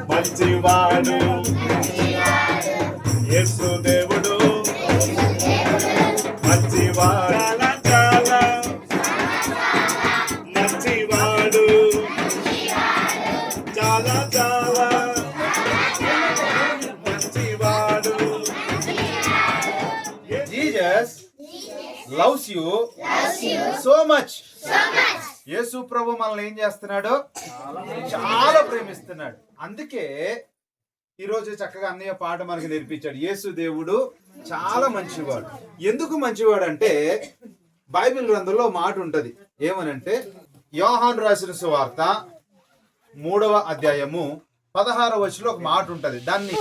మంచివాడు యేసు దేవుడు మంచివాడు చాలా మంచివాడు చాలా చాలా మంచివాడు. Jesus loves you so much. యేసు ప్రభు మనల్ని ఏం చేస్తున్నాడు? చాలా ప్రేమిస్తున్నాడు. అందుకే ఈరోజు చక్కగా అన్నయ్య పాట మనకి నేర్పించాడు. యేసు దేవుడు చాలా మంచివాడు. ఎందుకు మంచివాడు అంటే బైబిల్ గ్రంథంలో మాట ఉంటది. ఏమనంటే యోహాను రాసిన సువార్త 3వ అధ్యాయము 16వ వచనంలో ఒక మాట ఉంటది. దాన్ని